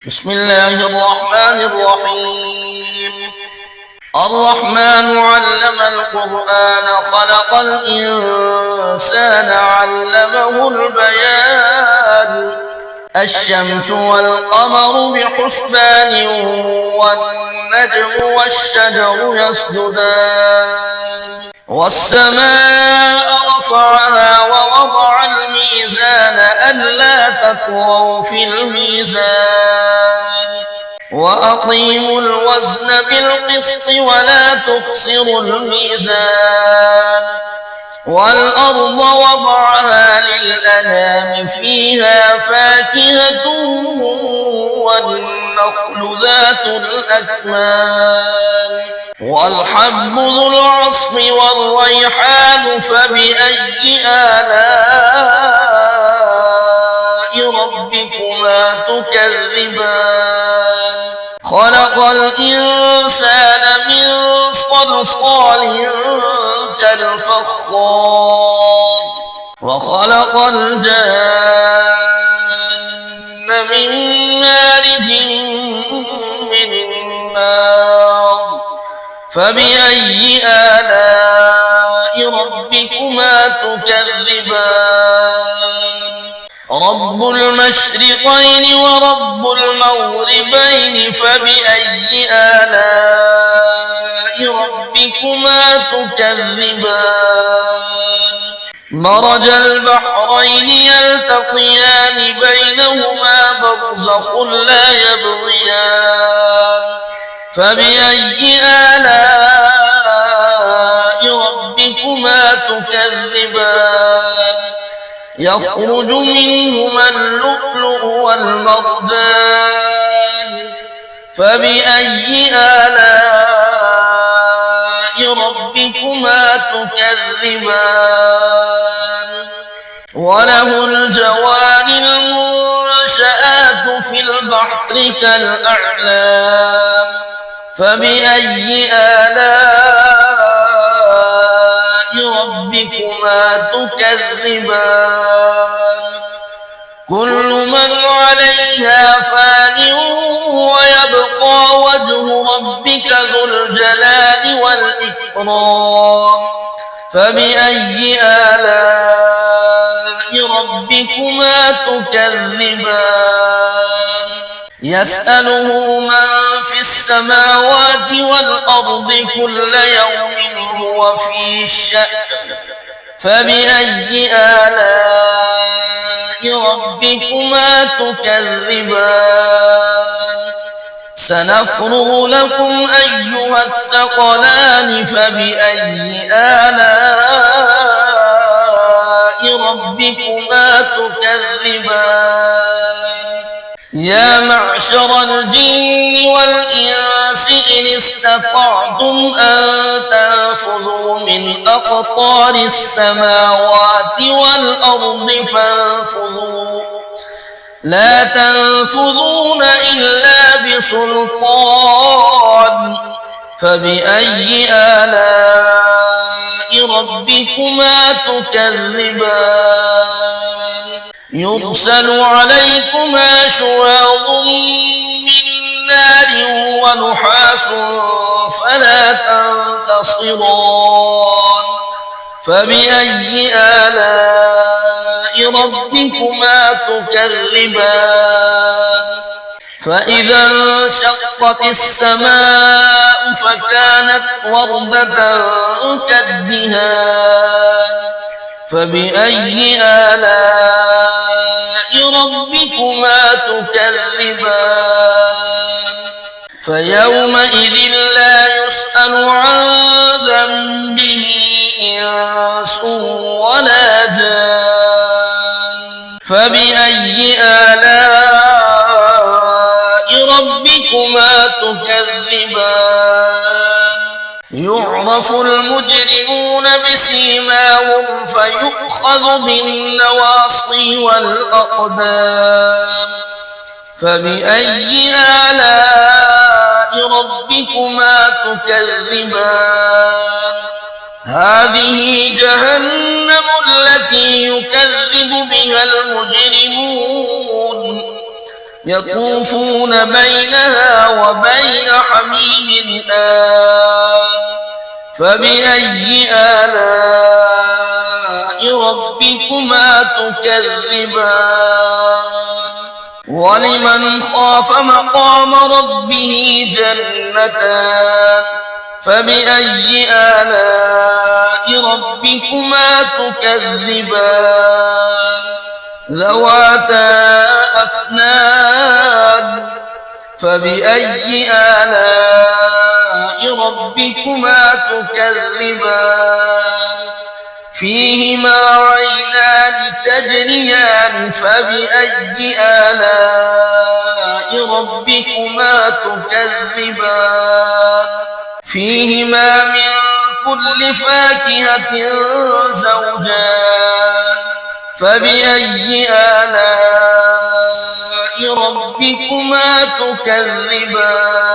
بسم الله الرحمن الرحيم. الرحمن علم القرآن خلق الإنسان علمه البيان. الشمس والقمر بحسبان والنجم والشجر يسجدان والسماء رفعها ووضع الميزان ألا تطغوا في الميزان وأقيموا الوزن بالقسط ولا تخسروا الميزان والأرض وضعها للأنام فيها فاكهة والنخل ذات الأكمام والحب ذو العصف والريحان فبأي آلاء ربكما تكذبان خلق الإنسان من صلصال كالفخار وخلق الجن من مارج من نار فبأي آلاء ربكما تكذبان رب المشرقين ورب المغربين فبأي آلاء ربكما تكذبان مرج البحرين يلتقيان بينهما برزخ لا يبغيان فبأي آلاء ربكما تكذبان يخرج منهما اللؤلؤ والمرجان فبأي آلاء ربكما تكذبان وله الجوار المنشآت في البحر كالأعلام فبأي آلاء ربكما تكذبان كل من عليها فان ويبقى وجه ربك ذو الجلال والإكرام فبأي آلاء ربكما تكذبان يسأله من في السماوات والأرض كل يوم هو في شأن فبأي آلاء ربكما تكذبان سنفرغ لكم أيها الثقلان فبأي آلاء ربكما تكذبان يا معشر الجن والإنس إن استطعتم أن تنفذوا من أقطار السماوات والأرض فانفذوا لا تنفذون إلا بسلطان فبأي آلاء ربكما تكذبان يرسل عليكما شواظ من نار ونحاس فلا تنتصران فبأي آلاء ربكما تكذبان فإذا انشقت السماء فكانت وردة كالدهان فبأي آلاء ربكما تكذبان فيومئذ لا يسأل عن ذنبه إنس ولا جان فبأي آلاء ربكما تكذبان يعرف المجرمون بسيماهم فيؤخذ بالنواصي والأقدام فبأي آلاء ربكما تكذبان هذه جهنم التي يكذب بها المجرمون يطوفون بينها وبين حميم آن فبأي آلاء ربكما تكذبان ولمن خاف مقام ربه جنتان فبأي آلاء ربكما تكذبان ذواتا أفنان فبأي آلاء ربكما تكذبان فيهما عينان تجريان فبأي آلاء ربكما تكذبان فيهما من كل فاكهة زوجان فبأي آلاء ربكما تكذبان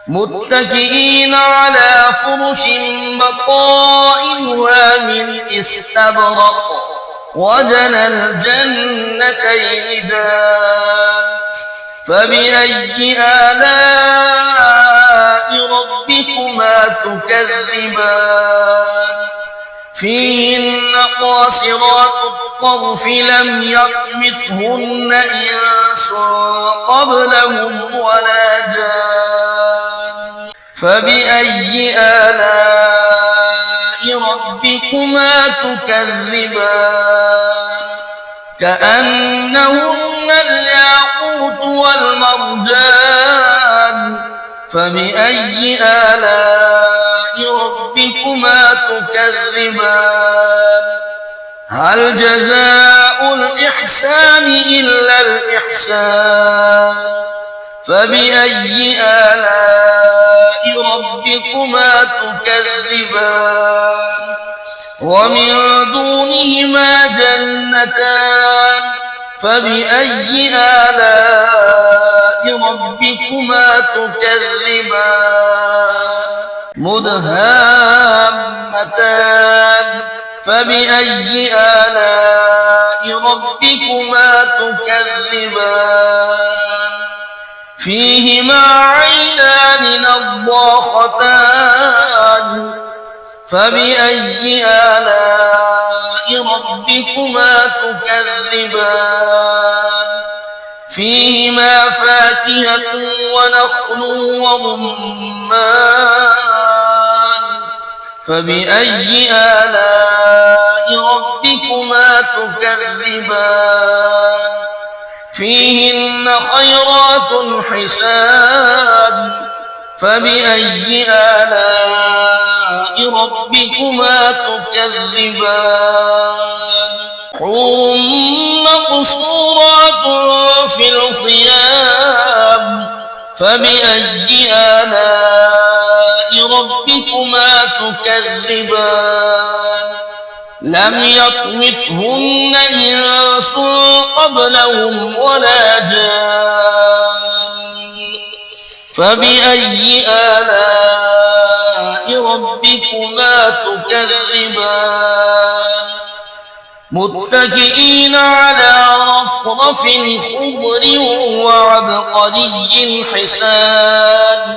متكئين على فرش بطائنها من استبرق وجنى الجنتين دان فبأي آلاء ربكما تكذبان فيهن قاصرات الطرف لم يطمثهن إنس قبلهم ولا جان فبأي آلاء ربكما تكذبان كأنهن الياقوت والمرجان فبأي آلاء ربكما تكذبان هل جزاء الإحسان إلا الإحسان فبأي آلاء ربكما تكذبان ومن دونهما جنتان فبأي آلاء ربكما تكذبان مدهامتان فبأي آلاء ربكما تكذبان فيهما عينان نضاختان فبأي آلاء ربكما تكذبان فيهما فاكهة ونخل ورمان فبأي آلاء ربكما تكذبان فيهن خيرات حسان فبأي آلاء ربكما تكذبان حور مقصورات في الخيام فبأي آلاء ربكما تكذبان لم يطمثهن إنس قبلهم ولا جان فبأي آلاء ربكما تكذبان متكئين على رفرف خضر وعبقري حسان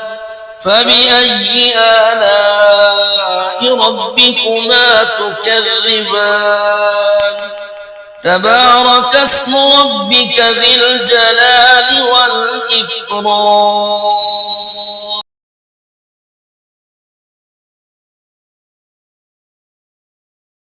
فبأي آلاء ربكما تكذبان تبارك اسم ربك ذي الجلال والإكرام